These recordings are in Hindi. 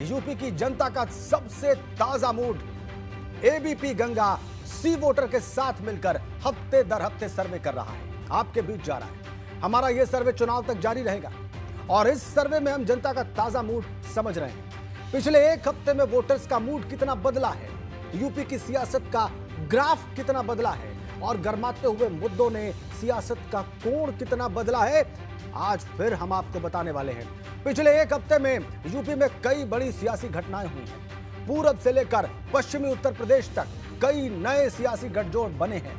यूपी की जनता का सबसे ताजा मूड एबीपी गंगा सी वोटर के साथ मिलकर हफ्ते दर हफ्ते सर्वे कर रहा है, आपके बीच जा रहा है। हमारा यह सर्वे चुनाव तक जारी रहेगा और इस सर्वे में हम जनता का ताजा मूड समझ रहे हैं। पिछले एक हफ्ते में वोटर्स का मूड कितना बदला है, यूपी की सियासत का ग्राफ कितना बदला है और गर्माते हुए मुद्दों ने सियासत का कोण कितना बदला है, आज फिर हम आपको बताने वाले हैं। पिछले एक हफ्ते में यूपी में कई बड़ी सियासी घटनाएं हुई हैं। पूरब से लेकर पश्चिमी उत्तर प्रदेश तक कई नए सियासी गठजोड़ बने हैं।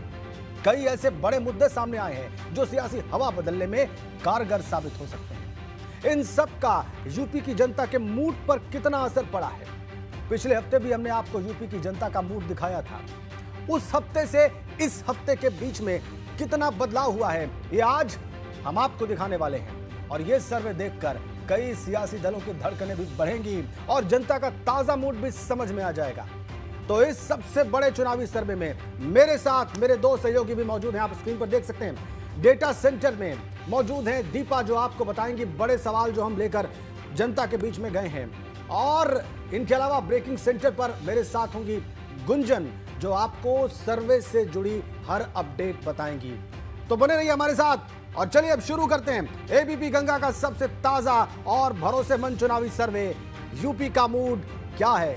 कई ऐसे बड़े मुद्दे सामने आए हैं जो सियासी हवा बदलने में कारगर साबित हो सकते हैं। इन सब का यूपी की जनता के मूड पर कितना असर पड़ा है, पिछले हफ्ते भी हमने आपको यूपी की जनता का मूड दिखाया था। उस हफ्ते से इस हफ्ते के बीच में कितना बदलाव हुआ है, ये आज हम आपको दिखाने वाले हैं। और ये सर्वे देखकर कई सियासी दलों की धड़कनें भी बढ़ेंगी और जनता का ताजा मूड भी समझ में आ जाएगा। तो इस सबसे बड़े चुनावी सर्वे में मेरे साथ मेरे दो सहयोगी भी मौजूद हैं, आप स्क्रीन पर देख सकते हैं। डेटा सेंटर में मौजूद हैं दीपा, जो आपको बताएंगी बड़े सवाल जो हम लेकर जनता के बीच में गए हैं, और इनके अलावा ब्रेकिंग सेंटर पर मेरे साथ होंगी गुंजन, जो आपको सर्वे से जुड़ी हर अपडेट बताएंगी। तो बने रहिए हमारे साथ और चलिए अब शुरू करते हैं एबीपी गंगा का सबसे ताजा और भरोसेमंद चुनावी सर्वे। यूपी का मूड क्या है?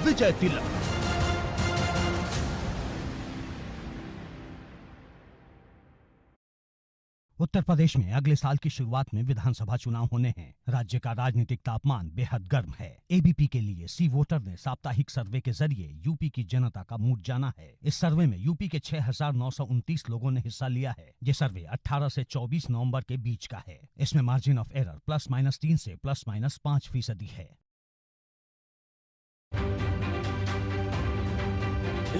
विजय तिलक। उत्तर प्रदेश में अगले साल की शुरुआत में विधानसभा चुनाव होने हैं। राज्य का राजनीतिक तापमान बेहद गर्म है। एबीपी के लिए सी वोटर ने साप्ताहिक सर्वे के जरिए यूपी की जनता का मूड जाना है। इस सर्वे में यूपी के 6,929 लोगों ने हिस्सा लिया है। ये सर्वे 18 से 24 नवंबर के बीच का है। इसमें मार्जिन ऑफ एरर ±3 से ±5% है।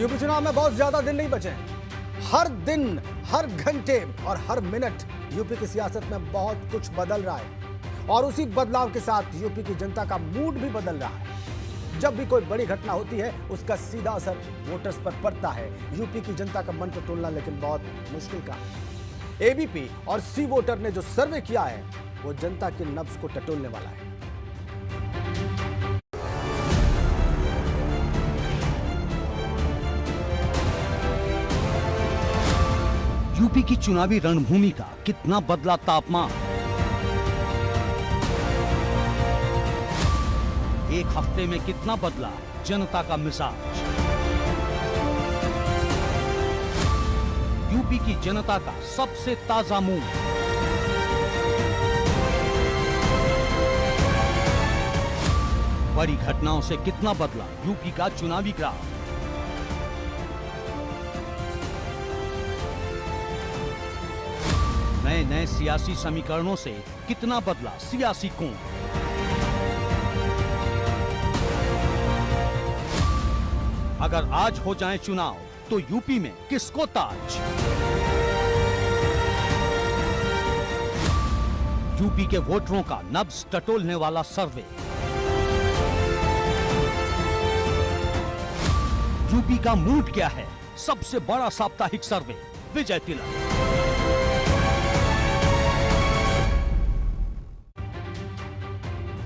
यूपी चुनाव में बहुत ज्यादा दिन नहीं बचे हैं। हर दिन, हर घंटे और हर मिनट यूपी की सियासत में बहुत कुछ बदल रहा है और उसी बदलाव के साथ यूपी की जनता का मूड भी बदल रहा है। जब भी कोई बड़ी घटना होती है उसका सीधा असर वोटर्स पर पड़ता है। यूपी की जनता का मन को तोड़ना लेकिन बहुत मुश्किल काम है। एबीपी और सी वोटर ने जो सर्वे किया है वो जनता की नब्ज को टटोलने वाला है। यूपी की चुनावी रणभूमि का कितना बदला तापमान। एक हफ्ते में कितना बदला जनता का मिजाज। यूपी की जनता का सबसे ताजा मूड। बड़ी घटनाओं से कितना बदला यूपी का चुनावी ग्राफ। नए नए सियासी समीकरणों से कितना बदला सियासी कोण। अगर आज हो जाए चुनाव तो यूपी में किसको ताज। यूपी के वोटरों का नब्ज टटोलने वाला सर्वे। यूपी का मूड क्या है, सबसे बड़ा साप्ताहिक सर्वे विजय तिलक।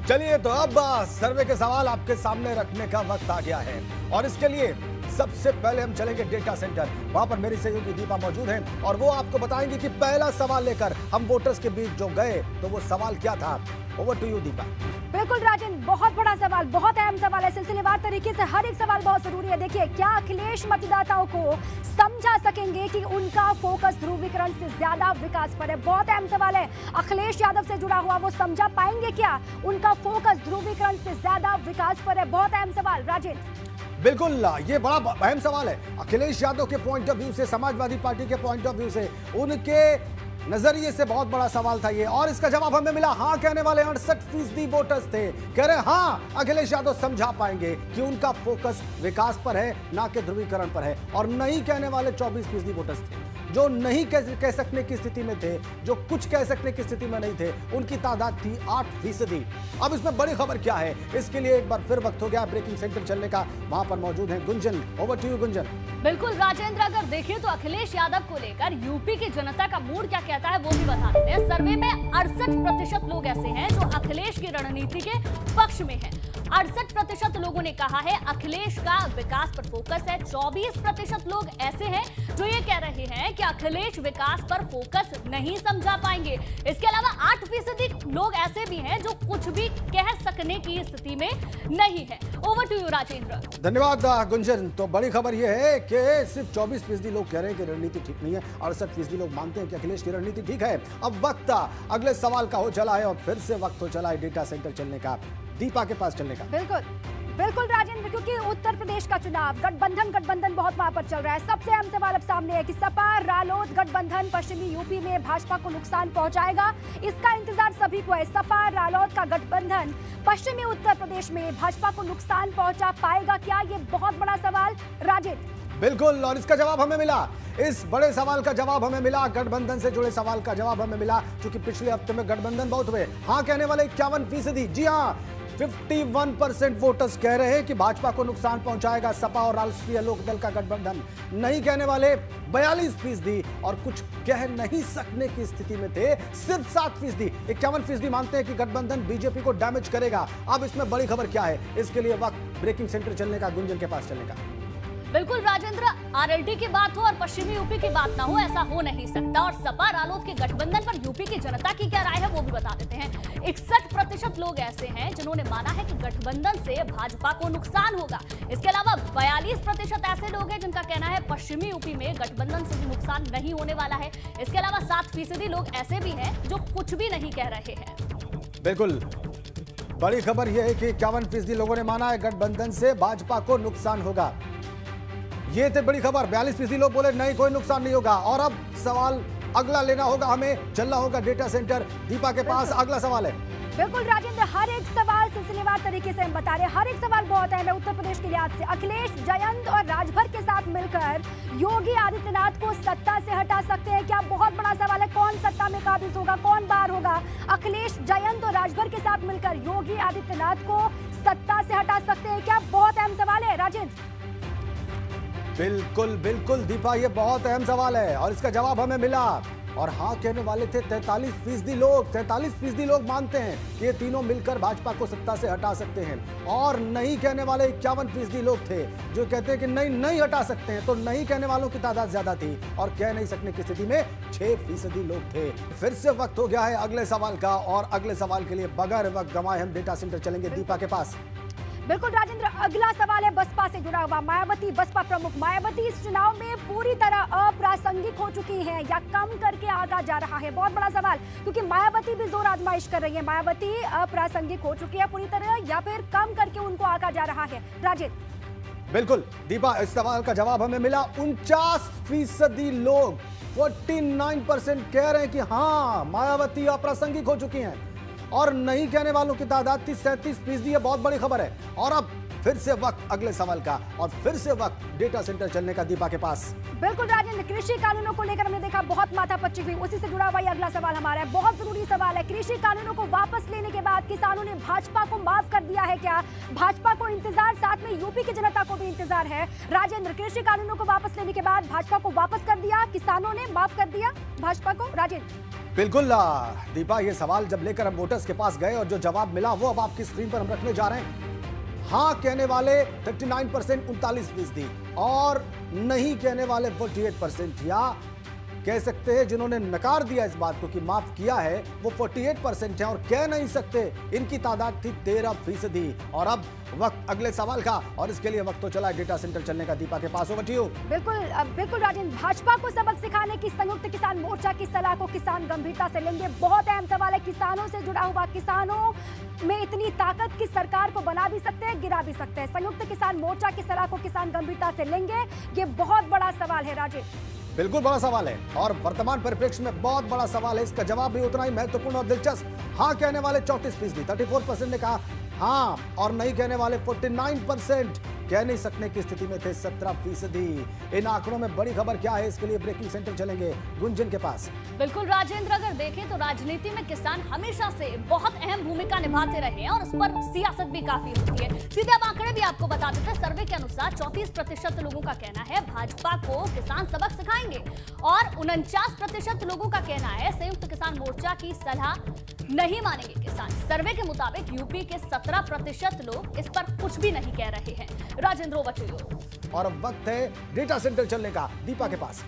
चलिए तो अब सर्वे के सवाल आपके सामने रखने का वक्त आ गया है और इसके लिए सबसे पहले हम चलेंगे डेटा सेंटर। वहां पर मेरी सहयोगी दीपा मौजूद हैं और वो आपको बताएंगे कि पहला सवाल लेकर हम वोटर्स के बीच जो गए तो वो सवाल क्या था। Over to you Deepa. बिल्कुल राजन, बहुत बड़ा सवाल, बहुत अहम सवाल है। सिलसिलेवार तरीके से हर एक सवाल बहुत जरूरी है। देखिए, क्या अखिलेश मतदाताओं को समझा सकेंगे कि उनका फोकस ध्रुवीकरण से ज्यादा विकास पर है? बहुत अहम सवाल है। अखिलेश यादव से जुड़ा हुआ, वो समझा पाएंगे क्या उनका फोकस ध्रुवीकरण से ज्यादा विकास पर है? बहुत अहम सवाल राजन। बिल्कुल, ये बड़ा अहम सवाल है। अखिलेश यादव के पॉइंट ऑफ व्यू से, समाजवादी पार्टी के पॉइंट ऑफ व्यू से, उनके नजरिए से बहुत बड़ा सवाल था ये, और इसका जवाब हमें मिला। हाँ कहने वाले 68% वोटर्स थे। कह रहे हाँ, अखिलेश यादव समझा पाएंगे कि उनका फोकस विकास पर है, ना कि ध्रुवीकरण पर है। और नहीं कहने वाले 24% वोटर्स थे। जो नहीं कह सकने की स्थिति में थे, जो कुछ कह सकने की स्थिति में नहीं थे, उनकी तादाद थी 8%। अब इसमें बड़ी खबर क्या है, इसके लिए एक बार फिर वक्त हो गया ब्रेकिंग सेंटर चलने का। वहां पर मौजूद है Gunjan. Over to you Gunjan. बिल्कुल राजेंद्र, अगर देखें तो अखिलेश यादव को लेकर यूपी की जनता का मूड क्या कहता है वो भी बता देते हैं। सर्वे में 68% लोग ऐसे हैं जो अखिलेश की रणनीति के पक्ष में हैं। 68% लोगों ने कहा है अखिलेश का विकास पर फोकस है। 24% लोग ऐसे हैं जो ये कह रहे हैं कि अखिलेश विकास पर फोकस नहीं समझा पाएंगे। इसके अलावा 8% लोग ऐसे भी हैं जो कुछ भी कह सकने की स्थिति में नहीं है। Over to you Rajendra. धन्यवाद गुंजन। तो बड़ी खबर यह है कि सिर्फ 24% लोग कह रहे हैं कि रणनीति ठीक नहीं है, 68% लोग मानते हैं कि अखिलेश की रणनीति ठीक है। अब वक्त अगले सवाल का हो चला है और फिर से वक्त हो चला है डेटा सेंटर चलने का, दीपा के पास चलने का। बिल्कुल राजेंद्र, क्योंकि उत्तर प्रदेश का चुनाव गठबंधन बहुत वहां पर चल रहा है। सबसे अहम सवाल अब सामने है कि सपा रालोद गठबंधन पश्चिमी यूपी में भाजपा को नुकसान पहुंचाएगा। इसका इंतजार सभी को है। सपा रालोद का गठबंधन पश्चिमी उत्तर प्रदेश में भाजपा को नुकसान पहुंचा पाएगा क्या, ये बहुत बड़ा सवाल राजेंद्र। बिल्कुल, और इसका जवाब हमें मिला। इस बड़े सवाल का जवाब हमें मिला, गठबंधन से जुड़े सवाल का जवाब हमें मिला, क्योंकि पिछले हफ्ते में गठबंधन बहुत हुए। हाँ कहने वाले 51%। जी हाँ, 51% वोटर्स कह रहे हैं कि भाजपा को नुकसान पहुंचाएगा सपा और राष्ट्रीय लोकदल का गठबंधन। नहीं कहने वाले 42% और कुछ कह नहीं सकने की स्थिति में थे सिर्फ 7%। 51% मानते हैं कि गठबंधन बीजेपी को डैमेज करेगा। अब इसमें बड़ी खबर क्या है, इसके लिए वक्त ब्रेकिंग सेंटर चलने का, गुंजन के पास चलने का। बिल्कुल राजेंद्र, आरएलडी की बात हो और पश्चिमी यूपी की बात ना हो, ऐसा हो नहीं सकता। और सपा रालोद के गठबंधन पर यूपी की जनता की क्या राय है वो भी बता देते हैं। 61% लोग ऐसे हैं जिन्होंने माना है कि गठबंधन से भाजपा को नुकसान होगा। इसके अलावा 42% ऐसे लोग हैं जिनका कहना है पश्चिमी यूपी में गठबंधन से नुकसान नहीं होने वाला है। इसके अलावा 7% लोग ऐसे भी हैं जो कुछ भी नहीं कह रहे हैं। बिल्कुल, बड़ी खबर यह है कि 51% लोगों ने माना है गठबंधन से भाजपा को नुकसान होगा। ये थे बड़ी खबर। 42% लोग बोले नहीं, कोई नुकसान नहीं होगा। और अब सवाल अगला लेना होगा, हमें चलना होगा डेटा सेंटर। दीपा के पास अगला सवाल है। बिल्कुल राजेंद्र, हर एक सवाल सिलसिलेवार तरीके से हम बता रहे हैं। हर एक सवाल बहुत अहम है उत्तर प्रदेश के लिहाज से। अखिलेश, जयंत और राजभर के साथ मिलकर योगी आदित्यनाथ को सत्ता से हटा सकते हैं क्या? बहुत बड़ा सवाल है। कौन सत्ता में काबिज होगा, कौन बाहर होगा? अखिलेश, जयंत और राजभर के साथ मिलकर योगी आदित्यनाथ को सत्ता से हटा सकते हैं क्या? बहुत अहम सवाल है राजेंद्र। बिल्कुल बिल्कुल दीपा, ये बहुत अहम सवाल है और इसका जवाब हमें मिला। और हाँ कहने वाले थे 43% लोग। 43% लोग मानते हैं कि ये तीनों मिलकर भाजपा को सत्ता से हटा सकते हैं। और नहीं कहने वाले 51% लोग थे जो कहते हैं कि नहीं हटा सकते हैं। तो नहीं कहने वालों की तादाद ज्यादा थी और कह नहीं सकने की स्थिति में 6% लोग थे। फिर से वक्त हो गया है अगले सवाल का, और अगले सवाल के लिए बगैर वक्त गंवाए हम डेटा सेंटर चलेंगे दीपा के पास। बिल्कुल राजेंद्र, अगला सवाल है बसपा से जुड़ा हुआ। मायावती, बसपा प्रमुख मायावती इस चुनाव में पूरी तरह अप्रासंगिक हो चुकी हैं या कम करके आगा जा रहा है? बहुत बड़ा सवाल, क्योंकि मायावती भी जोर आजमाइश कर रही है। मायावती अप्रासंगिक हो चुकी है पूरी तरह या फिर कम करके उनको आगा जा रहा है? राजेंद्र। बिल्कुल दीपा, इस सवाल का जवाब हमें मिला। 49% लोग, 49% कह रहे हैं कि हाँ मायावती अप्रासंगिक हो चुकी हैं। और नहीं कहने वालों की तादाद थी 37%। ये बहुत बड़ी खबर है। और अब फिर से वक्त अगले सवाल का और फिर से वक्त डेटा सेंटर चलने का दीपा के पास। बिल्कुल राजेंद्र, कृषि कानूनों को लेकर हमने देखा बहुत माथापच्ची हुई, उसी से जुड़ा हुआ अगला सवाल हमारा है। बहुत जरूरी सवाल है। कृषि कानूनों को वापस लेने के बाद किसानों ने भाजपा को माफ कर दिया है क्या? भाजपा को इंतजार, साथ में यूपी की जनता को भी इंतजार है। राजेंद्र, कृषि कानूनों को वापस लेने के बाद भाजपा को वापस कर दिया, किसानों ने माफ कर दिया भाजपा को? राजेंद्र। बिल्कुल दीपा, ये सवाल जब लेकर हम वोटर्स के पास गए और जो जवाब मिला वो अब आपकी स्क्रीन पर हम रखने जा रहे हैं। हाँ कहने वाले 39%, 39%, और नहीं कहने वाले 48%, या कह सकते हैं जिन्होंने नकार दिया इस बात को कि माफ किया है वो 48% है और कह नहीं सकते, इनकी तादाद थी 13%। और अब वक्त अगले सवाल का, और इसके लिए वक्त तो चला है डेटा सेंटर चलने का दीपा के पास। Over to you. बिल्कुल राजेंद्र, भाजपा को सबक सिखाने की संयुक्त किसान मोर्चा की सलाह को किसान गंभीरता से लेंगे। बहुत अहम सवाल है, किसानों से जुड़ा हुआ। किसानों में इतनी ताकत की सरकार को बना भी सकते हैं, गिरा भी सकते हैं। संयुक्त किसान मोर्चा की सलाह को किसान गंभीरता से लेंगे, ये बहुत बड़ा सवाल है राजेंद्र। बिल्कुल बड़ा सवाल है और वर्तमान परिप्रेक्ष्य में बहुत बड़ा सवाल है। इसका जवाब भी उतना ही महत्वपूर्ण और दिलचस्प। हाँ कहने वाले 34%, 34% ने कहा हाँ, और नहीं कहने वाले 49% कह नहीं सकने की स्थिति में थे 17%। इन आंकड़ों में बड़ी खबर क्या है, इसके लिए ब्रेकिंग सेंटर चलेंगे गुंजन के पास। बिल्कुल राजेंद्र, अगर देखें तो राजनीति में किसान हमेशा से बहुत अहम भूमिका निभाते रहे हैं और उस पर सियासत भी काफी होती है। सीधे अब आंकड़े भी आपको बता देते हैं। सर्वे के अनुसार 34% लोगों का कहना है भाजपा को किसान सबक सिखाएंगे और 49% लोगों का कहना है संयुक्त किसान मोर्चा की सलाह नहीं मानेंगे किसान। सर्वे के मुताबिक यूपी के 17% लोग इस पर कुछ भी नहीं कह रहे हैं। Rajendra, over to you. और अब वक्त है डेटा सेंटर चलने का, दीपा के पास।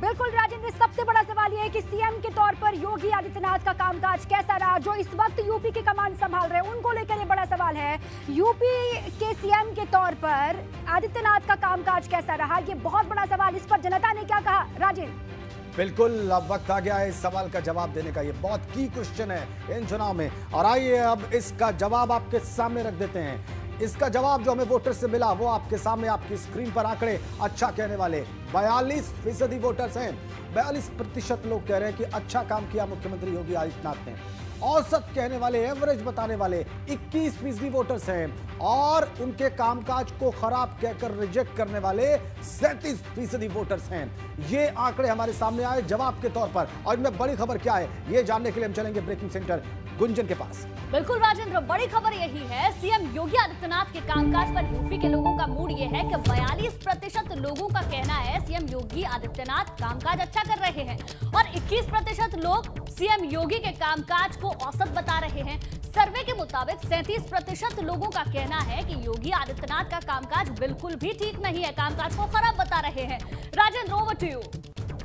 बिल्कुल राजेंद्र, सबसे बड़ा सवाल यह है कि सीएम के तौर पर योगी आदित्यनाथ का कामकाज कैसा रहा, जो इस वक्त यूपी की कमान संभाल रहे हैं उनको लेकर ये बड़ा सवाल है। यूपी के सीएम के तौर पर आदित्यनाथ का कामकाज कैसा रहा, ये बहुत बड़ा सवाल। इस पर जनता ने क्या कहा, राजेंद्र? बिल्कुल, अब वक्त आ गया है इस सवाल का जवाब देने का। ये बहुत की क्वेश्चन है इन चुनाव में, और आइए अब इसका जवाब आपके सामने रख देते हैं। इसका जवाब जो हमें वोटर से मिला वो आपके सामने, आपकी स्क्रीन पर आंकड़े अच्छा कहने वाले 42% वोटर्स हैं। 42% लोग कह रहे हैं कि अच्छा काम किया मुख्यमंत्री योगी आदित्यनाथ ने। औसत कहने वाले, एवरेज बताने वाले 21% वोटर्स हैं, और उनके कामकाज को खराब कहकर रिजेक्ट करने वाले 37% वोटर्स हैं। ये आंकड़े हमारे सामने आए जवाब के तौर पर, और इनमें बड़ी खबर क्या है ये जानने के लिए हम चलेंगे ब्रेकिंग सेंटर गुंजन के पास। बिल्कुल राजेंद्र, बड़ी खबर यही है, सीएम योगी आदित्यनाथ के कामकाज पर यूपी के लोगों का मूड ये है कि 42% लोगों का कहना है सीएम योगी आदित्यनाथ कामकाज अच्छा कर रहे हैं और 21% लोग सीएम योगी के कामकाज को औसत बता रहे हैं। सर्वे के मुताबिक 37% लोगों का कहना है कि योगी आदित्यनाथ का कामकाज बिल्कुल भी ठीक नहीं है, कामकाज को खराब बता रहे हैं। Rajendra, over to you.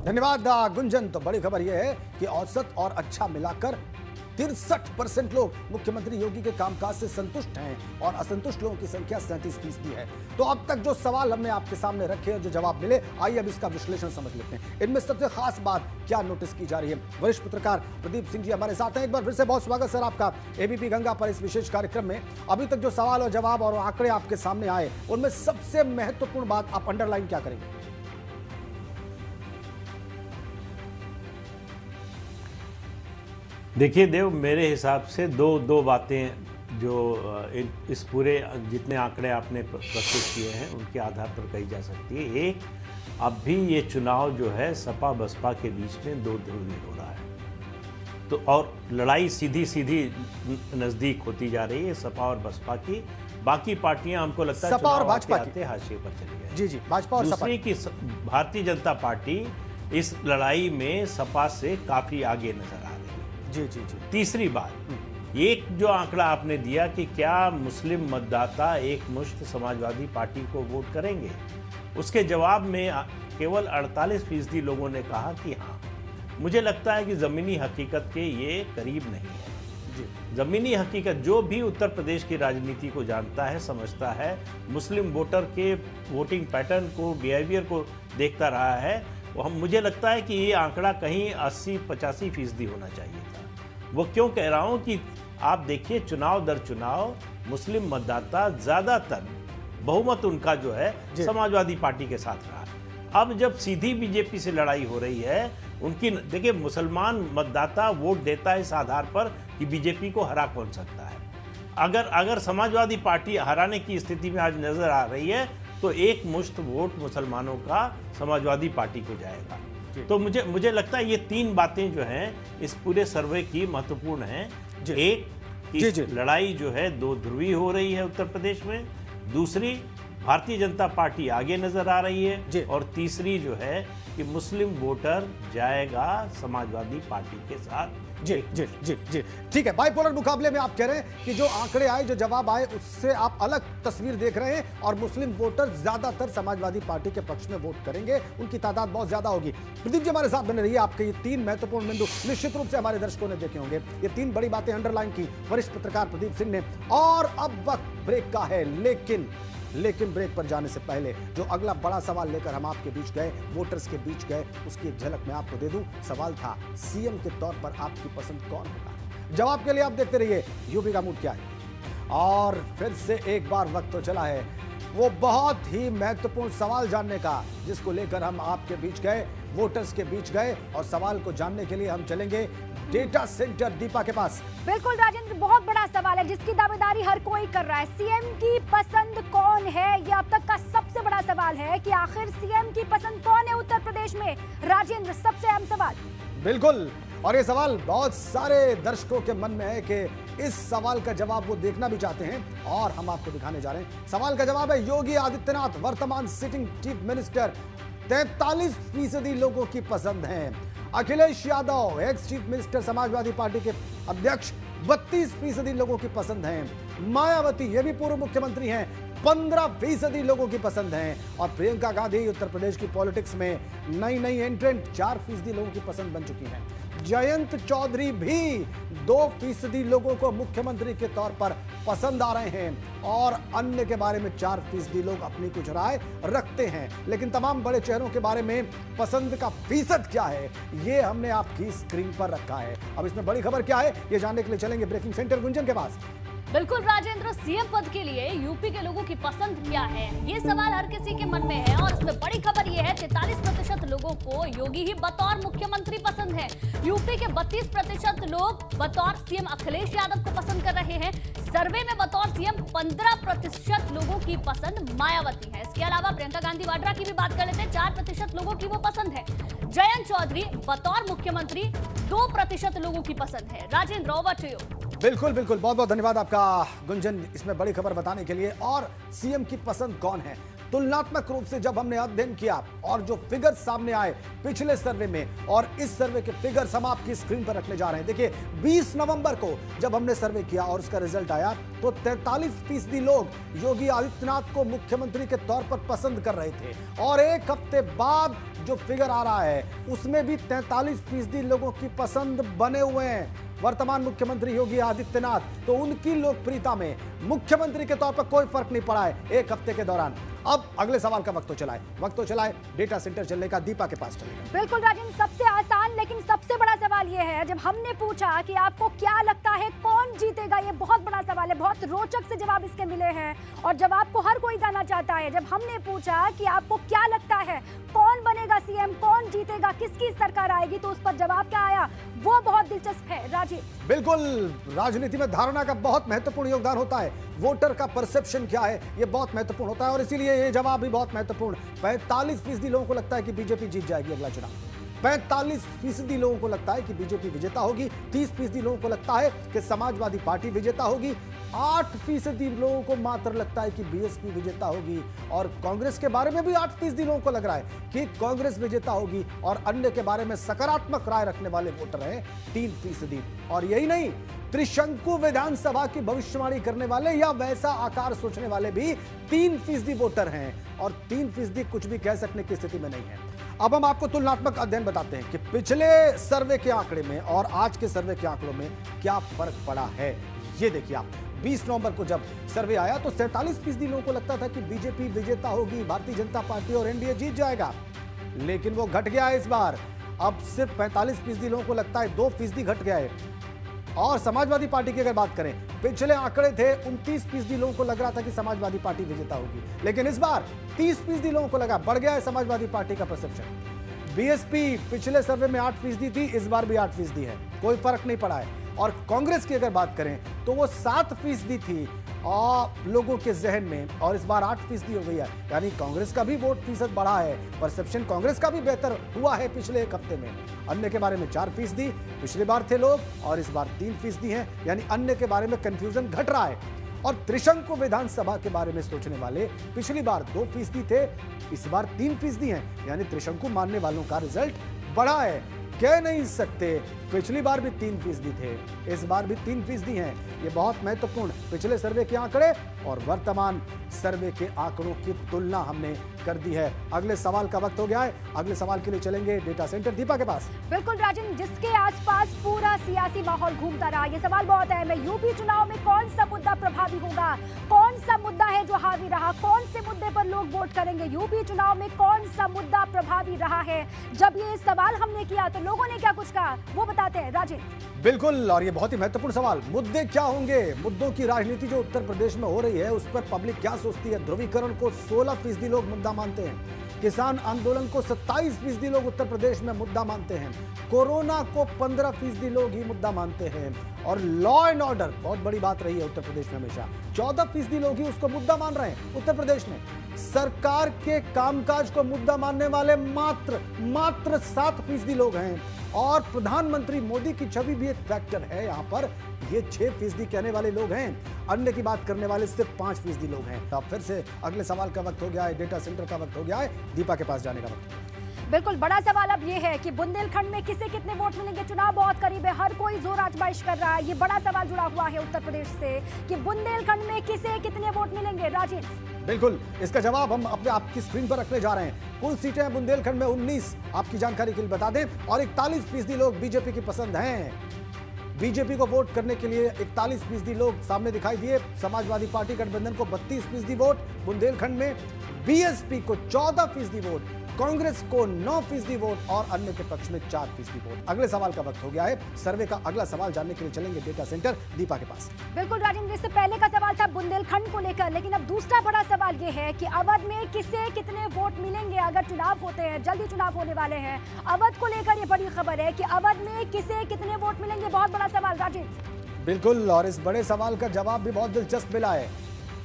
धन्यवाद गुंजन। तो बड़ी खबर यह है कि औसत और अच्छा मिलाकर 63% लोग मुख्यमंत्री योगी के कामकाज से संतुष्ट हैं, और असंतुष्ट लोगों की संख्या 37% है। तो अब तक जो सवाल हमने आपके सामने रखे और जो जवाब मिले, आइए अब इसका विश्लेषण समझ लेते हैं। इनमें सबसे खास बात क्या नोटिस की जा रही है, वरिष्ठ पत्रकार प्रदीप सिंह जी हमारे साथ हैं। एक बार फिर से बहुत स्वागत सर आपका एबीपी गंगा पर इस विशेष कार्यक्रम में। अभी तक जो सवाल और जवाब और आंकड़े आपके सामने आए, उनमें सबसे महत्वपूर्ण बात आप अंडरलाइन क्या करेंगे? देखिए देव, मेरे हिसाब से दो बातें जो इस पूरे जितने आंकड़े आपने प्रस्तुत किए हैं उनके आधार पर कही जा सकती है। एक, अब भी ये चुनाव जो है सपा बसपा के बीच में दो ध्रुवीय हो रहा है, तो और लड़ाई सीधी सीधी नज़दीक होती जा रही है सपा और बसपा की। बाकी पार्टियां हमको लगता है सपा और भाजपा आते हाशिए पर चली गई। जी जी, भाजपा और सपा। दूसरी की भारतीय जनता पार्टी इस लड़ाई में सपा से काफी आगे नजर आ रही है। जी जी जी। तीसरी बात, एक जो आंकड़ा आपने दिया कि क्या मुस्लिम मतदाता एक मुश्त समाजवादी पार्टी को वोट करेंगे, उसके जवाब में केवल 48% लोगों ने कहा कि हाँ। मुझे लगता है कि ज़मीनी हकीकत के ये करीब नहीं है। ज़मीनी हकीकत, जो भी उत्तर प्रदेश की राजनीति को जानता है, समझता है, मुस्लिम वोटर के वोटिंग पैटर्न को, बिहेवियर को देखता रहा है, मुझे लगता है कि ये आंकड़ा कहीं 80-85% होना चाहिए था। वो क्यों कह रहा हूँ कि आप देखिए चुनाव दर चुनाव मुस्लिम मतदाता ज़्यादातर बहुमत उनका जो है समाजवादी पार्टी के साथ रहा है। अब जब सीधी बीजेपी से लड़ाई हो रही है, उनकी देखिए मुसलमान मतदाता वोट देता है इस आधार पर कि बीजेपी को हरा कौन सकता है। अगर समाजवादी पार्टी हराने की स्थिति में आज नजर आ रही है तो एक मुश्त वोट मुसलमानों का समाजवादी पार्टी को जाएगा। तो मुझे लगता है ये तीन बातें जो हैं इस पूरे सर्वे की महत्वपूर्ण हैं। एक, कि लड़ाई जो है दो ध्रुवी हो रही है उत्तर प्रदेश में। दूसरी, भारतीय जनता पार्टी आगे नजर आ रही है। और तीसरी जो है कि मुस्लिम वोटर जाएगा समाजवादी पार्टी के साथ। जी जी जी जी, ठीक है। बाइपोलर मुकाबले में आप कह रहे हैं कि जो आंकड़े आए, जो जवाब आए, उससे आप अलग तस्वीर देख रहे हैं, और मुस्लिम वोटर ज्यादातर समाजवादी पार्टी के पक्ष में वोट करेंगे, उनकी तादाद बहुत ज्यादा होगी। प्रदीप जी हमारे साथ बने रहिए। आपके ये तीन महत्वपूर्ण बिंदु निश्चित रूप से हमारे दर्शकों ने देखे होंगे। ये तीन बड़ी बातें अंडरलाइन की वरिष्ठ पत्रकार प्रदीप सिंह ने। और अब वक्त ब्रेक का है, लेकिन ब्रेक पर जाने से पहले जो अगला बड़ा सवाल लेकर हम आपके बीच गए, वोटर्स के बीच गए, उसकी एक झलक मैं आपको दे दूं। सवाल था, सीएम के तौर पर आपकी पसंद कौन होगा? जवाब के लिए आप देखते रहिए यूपी का मूड क्या है। और फिर से एक बार वक्त तो चला है वो बहुत ही महत्वपूर्ण सवाल जानने का, जिसको लेकर हम आपके बीच गए, वोटर्स के बीच गए, और सवाल को जानने के लिए हम चलेंगे डेटा सेंटर दीपा के पास। बिल्कुल राजेंद्र, बहुत बड़ा सवाल है जिसकी दावेदारी हर कोई कर रहा है। सीएम की पसंद कौन है, ये अब तक का सबसे बड़ा सवाल है कि आखिर सीएम की पसंद कौन है उत्तर प्रदेश में। राजेंद्र, सबसे अहम सवाल। बिल्कुल, और ये सवाल बहुत सारे दर्शकों के मन में है कि इस सवाल का जवाब वो देखना भी चाहते हैं, और हम आपको दिखाने जा रहे हैं। सवाल का जवाब है योगी आदित्यनाथ, वर्तमान सिटिंग चीफ मिनिस्टर, 43% लोगों की पसंद है। Akhilesh Yadav, ex chief minister, Samajwadi party के अध्यक्ष, 32% लोगों की पसंद है। मायावती, ये भी पूर्व मुख्यमंत्री हैं, 15% लोगों की पसंद है। और प्रियंका गांधी उत्तर प्रदेश की पॉलिटिक्स में नई एंट्रेंट, 4% लोगों की पसंद बन चुकी हैं। जयंत चौधरी भी 2% लोगों को मुख्यमंत्री के तौर पर पसंद आ रहे हैं, और अन्य के बारे में 4% लोग अपनी कुछ राय रखते हैं। लेकिन तमाम बड़े चेहरों के बारे में पसंद का फीसद क्या है, ये हमने आपकी स्क्रीन पर रखा है। अब इसमें बड़ी खबर क्या है, ये जानने के लिए चलेंगे ब्रेकिंग सेंटर गुंजन के पास। बिल्कुल राजेंद्र, सीएम पद के लिए यूपी के लोगों की पसंद क्या है, ये सवाल हर किसी के मन में है। और इसमें बड़ी खबर ये है, 43% लोगों को योगी ही बतौर मुख्यमंत्री पसंद है। यूपी के 32% लोग बतौर सीएम अखिलेश यादव को पसंद कर रहे हैं। सर्वे में बतौर सीएम 15% लोगों की पसंद मायावती है। इसके अलावा प्रियंका गांधी वाड्रा की भी बात कर लेते हैं, 4% लोगों की वो पसंद है। जयंत चौधरी बतौर मुख्यमंत्री 2% लोगों की पसंद है। Rajendra, over to you. बिल्कुल बिल्कुल, बहुत बहुत धन्यवाद आपका गुंजन, इसमें बड़ी खबर बताने के लिए। और सीएम की पसंद कौन है, तुलनात्मक रूप से जब हमने अध्ययन किया और जो फिगर्स सामने आए पिछले सर्वे में और इस सर्वे के फिगर्स हम आपकी स्क्रीन पर रखने जा रहे हैं। देखिए, 20 नवंबर को जब हमने सर्वे किया और उसका रिजल्ट आया तो 43% लोग योगी आदित्यनाथ को मुख्यमंत्री के तौर पर पसंद कर रहे थे, और एक हफ्ते बाद जो फिगर आ रहा है उसमें भी 43% लोगों की पसंद बने हुए हैं वर्तमान मुख्यमंत्री योगी आदित्यनाथ। तो उनकी लोकप्रियता में मुख्यमंत्री के तौर पर कोई फर्क नहीं पड़ा है एक हफ्ते के दौरान। अब अगले सवाल का वक्त तो चलाए, डेटा सेंटर चलने का, दीपा के पास चलेगा। बिल्कुल राजेंद्र, सबसे आसान लेकिन सबसे बड़ा सवाल ये है, जब हमने पूछा कि आपको क्या लगता है कौन जीतेगा, ये बहुत बड़ा सवाल है, बहुत रोचक से जवाब इसके मिले हैं और जवाब को हर कोई जानना चाहता है। जब हमने पूछा कि आपको क्या लगता है कौन बनेगा सीएम, कौन जीतेगा, किसकी सरकार आएगी, तो उस पर जवाब क्या आया वो बहुत दिलचस्प है। राजीव, बिल्कुल, राजनीति में धारणा का बहुत महत्वपूर्ण योगदान होता है, वोटर का परसेप्शन क्या है ये बहुत महत्वपूर्ण होता है, और इसीलिए ये जवाब भी बहुत महत्वपूर्ण। 45% लोगों को लगता है कि बीजेपी जीत जाएगी अगला चुनाव, 45% लोगों को लगता है कि बीजेपी विजेता होगी, 30% लोगों को लगता है कि समाजवादी पार्टी विजेता होगी, 8% लोगों को मात्र लगता है कि बीएसपी विजेता होगी, और कांग्रेस के बारे में भी 8% लोगों को लग रहा है कि कांग्रेस विजेता होगी, और अन्य के बारे में सकारात्मक राय रखने वाले वोटर हैं 3%। और यही नहीं, त्रिशंकु विधानसभा की भविष्यवाणी करने वाले या वैसा आकार सोचने वाले भी 3% वोटर हैं, और 3% कुछ भी कह सकने की स्थिति में नहीं है। अब हम आपको तुलनात्मक अध्ययन बताते हैं कि पिछले सर्वे के आंकड़े में और आज के सर्वे के आंकड़ों में क्या फर्क पड़ा है। ये देखिए आप, 20 नवंबर को जब सर्वे आया तो 47% लोगों को लगता था कि बीजेपी विजेता होगी, भारतीय जनता पार्टी और एनडीए जीत जाएगा, लेकिन वो घट गया है इस बार। अब सिर्फ 45% लोगों को लगता है, 2% घट गया है। और समाजवादी पार्टी की अगर बात करें, पिछले आंकड़े थे 29% लोगों को लग रहा था कि समाजवादी पार्टी विजेता होगी, लेकिन इस बार 30% लोगों को लगा, बढ़ गया है समाजवादी पार्टी का परसेप्शन। बीएसपी पिछले सर्वे में 8% थी, इस बार भी 8% है, कोई फर्क नहीं पड़ा है। और कांग्रेस की अगर बात करें तो वो 7% थी और लोगों के जहन में, और इस बार 8% हो गई है, यानी कांग्रेस का भी वोट फीसद बढ़ा है, परसेप्शन कांग्रेस का भी बेहतर हुआ है पिछले एक हफ्ते में। अन्य के बारे में 4%, पिछली बार थे लोग, और इस बार 3% हैं, यानी अन्य के बारे में कंफ्यूजन घट रहा है। और त्रिशंकु विधानसभा के बारे में सोचने वाले पिछली बार 2% थे, इस बार 3% हैं, यानी त्रिशंकु मानने वालों का रिजल्ट बढ़ा है। कह नहीं सकते पिछली बार भी 3% थे, इस बार भी 3% हैं। ये बहुत महत्वपूर्ण पिछले सर्वे के आंकड़े और वर्तमान सर्वे के आंकड़ों की तुलना हमने कर दी है। अगले सवाल का वक्त हो गया है, अगले सवाल के लिए चलेंगे डेटा सेंटर दीपा के पास। बिल्कुल राजन, जिसके आसपास पूरा पूरा सियासी माहौल घूमता रहा। ये सवाल बहुत अहम है, यूपी चुनाव में कौन सा मुद्दा प्रभावी होगा, कौन सा मुद्दा है जो हावी रहा, कौन से मुद्दे पर लोग वोट करेंगे, यूपी चुनाव में कौन सा मुद्दा प्रभावी रहा है। जब ये सवाल हमने किया तो लोगों ने क्या कुछ कहा, वो बताते हैं राजेंद्र। बिल्कुल, और ये बहुत ही महत्वपूर्ण सवाल, मुद्दे क्या होंगे, मुद्दों की राजनीति जो उत्तर प्रदेश में हो रही है उस पर पब्लिक क्या सोचती है। ध्रुवीकरण को 16% लोग मुद्दा मानते हैं, किसान आंदोलन को 27% लोग उत्तर प्रदेश में मुद्दा मानते हैं, कोरोना को 15% लोग ही मुद्दा मानते हैं, और लॉ एंड ऑर्डर बहुत बड़ी बात रही है उत्तर प्रदेश में हमेशा, 14% लोग ही उसको मुद्दा मान रहे हैं उत्तर प्रदेश में। सरकार के कामकाज को मुद्दा मानने वाले मात्र 7% लोग हैं, और प्रधानमंत्री मोदी की छवि भी एक फैक्टर है यहाँ पर, ये 6% कहने वाले लोग हैं, अन्य की बात करने वाले सिर्फ 5% लोग हैं। अब फिर से अगले सवाल का वक्त हो गया है, डेटा सेंटर का वक्त हो गया है, दीपा के पास जाने का वक्त। बिल्कुल, बड़ा सवाल अब ये है कि बुंदेलखंड में किसे कितने वोट मिलेंगे। चुनाव बहुत करीब है, हर कोई जोर आजमाइश कर रहा है। ये बड़ा सवाल जुड़ा हुआ है उत्तर प्रदेश से कि बुंदेलखंड में किसे कितने वोट मिलेंगे। राजेंद्र, बिल्कुल, इसका जवाब हम अपने आपकी स्क्रीन पर रखने जा रहे हैं। कुल सीटें हैं बुंदेलखंड में 19, आपकी जानकारी के लिए बता दें, और 41% लोग बीजेपी की पसंद हैं। बीजेपी को वोट करने के लिए 41% लोग सामने दिखाई दिए। समाजवादी पार्टी गठबंधन को 32% वोट बुंदेलखंड में, बीएसपी को 14% वोट, कांग्रेस को 9% वोट और अन्य के पक्ष में 4% वोट। अगले सवाल का वक्त हो गया है, सर्वे का अगला सवाल जानने के लिए चलेंगे डेटा सेंटर, दीपा के पास। बिल्कुल राजेंद्र, इससे पहले का सवाल था बुंदेलखंड को लेकर, लेकिन अब दूसरा बड़ा सवाल ये है कि अवध में किसे कितने वोट मिलेंगे। अगर चुनाव होते हैं, जल्दी चुनाव होने वाले हैं, अवध को लेकर ये बड़ी खबर है कि अवध में किसे कितने वोट मिलेंगे। बहुत बड़ा सवाल राजेंद्र। बिल्कुल, और इस बड़े सवाल का जवाब भी बहुत दिलचस्प मिला है।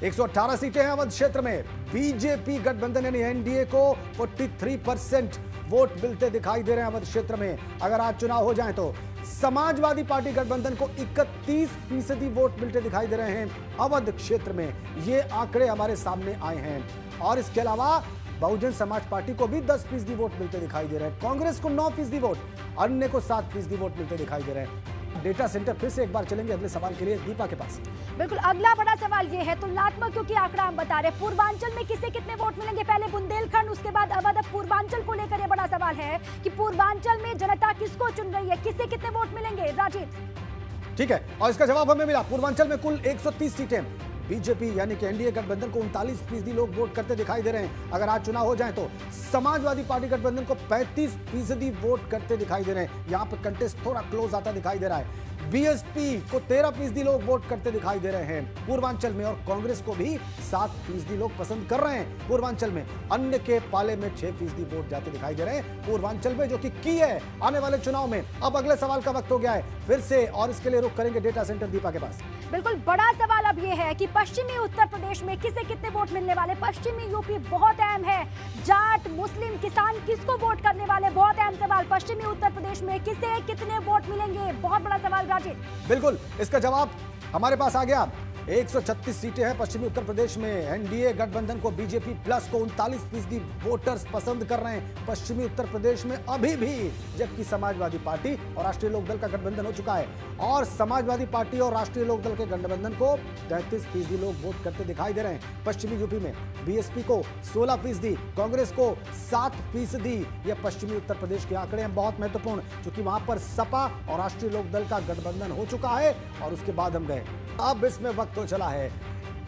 118 सीटें हैं अवध क्षेत्र में, बीजेपी गठबंधन यानी एनडीए को 43% वोट मिलते दिखाई दे रहे हैं अवध क्षेत्र में। अगर आज चुनाव हो जाए तो समाजवादी पार्टी गठबंधन को 31% वोट मिलते दिखाई दे रहे हैं अवध क्षेत्र में। ये आंकड़े हमारे सामने आए हैं, और इसके अलावा बहुजन समाज पार्टी को भी 10% वोट मिलते दिखाई दे रहे हैं, कांग्रेस को 9% वोट, अन्य को 7% वोट मिलते दिखाई दे रहे हैं। डेटा सेंटर फिर से एक बार चलेंगे अगले सवाल के लिए, दीपा के पास। बिल्कुल, अगला बड़ा सवाल ये है, तुलनात्मक क्योंकि आंकड़ा हम बता रहे हैं, पूर्वांचल में किसे कितने वोट मिलेंगे। पहले बुंदेलखंड, उसके बाद अवध, अब पूर्वांचल को लेकर ये बड़ा सवाल है कि पूर्वांचल में जनता किसको चुन रही है, किसे कितने वोट मिलेंगे। राजेंद्र, ठीक है, और इसका जवाब हमें मिला। पूर्वांचल में कुल 130 सीटें, बीजेपी यानी कि एनडीए गठबंधन को 39% लोग वोट करते दिखाई दे रहे हैं। अगर आज चुनाव हो जाए तो समाजवादी पार्टी गठबंधन को 35% वोट करते दिखाई दे रहे हैं। यहां पर कंटेस्ट थोड़ा क्लोज आता दिखाई दे रहा है। बीएसपी को 13% लोग वोट करते दिखाई दे रहे हैं पूर्वांचल में, और कांग्रेस को भी 7% लोग पसंद कर रहे हैं पूर्वांचल में। अन्य के पाले में 6% वोट जाते दिखाई दे रहे हैं पूर्वांचल में, जो कि की है आने वाले चुनाव में। अब अगले सवाल का वक्त हो गया है फिर से, और इसके लिए रुख करेंगे डेटा सेंटर, दीपा के पास। बिल्कुल, बड़ा सवाल अब ये है कि पश्चिमी उत्तर प्रदेश में किसे कितने वोट मिलने वाले। पश्चिमी यूपी बहुत अहम है, जाट, मुस्लिम, किसान किसको वोट करने वाले, बहुत अहम सवाल। पश्चिमी उत्तर प्रदेश में किसे कितने वोट मिलेंगे, बहुत बड़ा सवाल राजेंद्र। बिल्कुल, इसका जवाब हमारे पास आ गया। 136 सीटें हैं पश्चिमी उत्तर प्रदेश में, एनडीए गठबंधन को, बीजेपी प्लस को 39% वोटर्स पसंद कर रहे हैं पश्चिमी उत्तर प्रदेश में अभी भी, जबकि समाजवादी पार्टी और राष्ट्रीय लोकदल का गठबंधन हो चुका है, और समाजवादी पार्टी और राष्ट्रीय लोकदल के गठबंधन को 33% लोग वोट करते दिखाई दे रहे हैं पश्चिमी यूपी में। बीएसपी को 16%, कांग्रेस को 7%। ये पश्चिमी उत्तर प्रदेश के आंकड़े हैं, बहुत महत्वपूर्ण, क्योंकि वहां पर सपा और राष्ट्रीय लोकदल का गठबंधन हो चुका है, और उसके बाद हम गए। अब इसमें वक्त तो चला है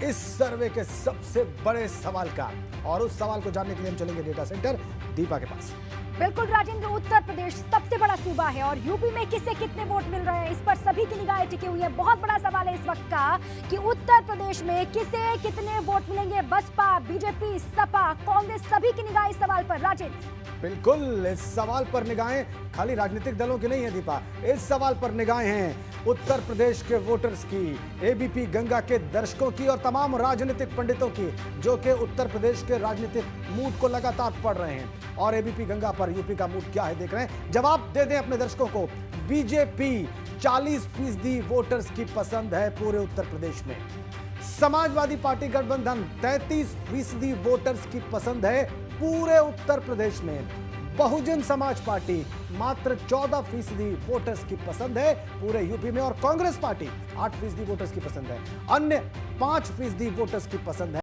इस सर्वे के सबसे बड़े सवाल का, और उस सवाल को जानने के लिए हम चलेंगे डेटा सेंटर, दीपा के पास। बिल्कुल राजेंद्र, उत्तर प्रदेश सबसे बड़ा सूबा है, और यूपी में किसे कितने वोट मिल रहे हैं, इस पर सभी की निगाहें टिकी हुई है। बहुत बड़ा सवाल है इस वक्त का कि उत्तर प्रदेश में किसे कितने वोट मिलेंगे। बसपा, बीजेपी, सपा, कांग्रेस, सभी की निगाह इस सवाल पर। राजेंद्र, बिल्कुल, इस सवाल पर निगाहें खाली राजनीतिक दलों की नहीं है दीपा, इस सवाल पर निगाहें हैं उत्तर प्रदेश के वोटर्स की, एबीपी गंगा के दर्शकों की, और तमाम राजनीतिक पंडितों की, जो कि उत्तर प्रदेश के राजनीतिक मूड को लगातार पढ़ रहे हैं, और एबीपी गंगा पर यूपी का मूड क्या है देख रहे हैं। जवाब दे दें अपने दर्शकों को। बीजेपी 40% वोटर्स की पसंद है पूरे उत्तर प्रदेश में, समाजवादी पार्टी गठबंधन 33% वोटर्स की पसंद है पूरे उत्तर प्रदेश में, बहुजन समाज पार्टी मात्र 14% वोटर्स की पसंद है पूरे यूपी में, और कांग्रेस पार्टी 8% वोटर्स की पसंद है, अन्य 5% वोटर्स की पसंद है।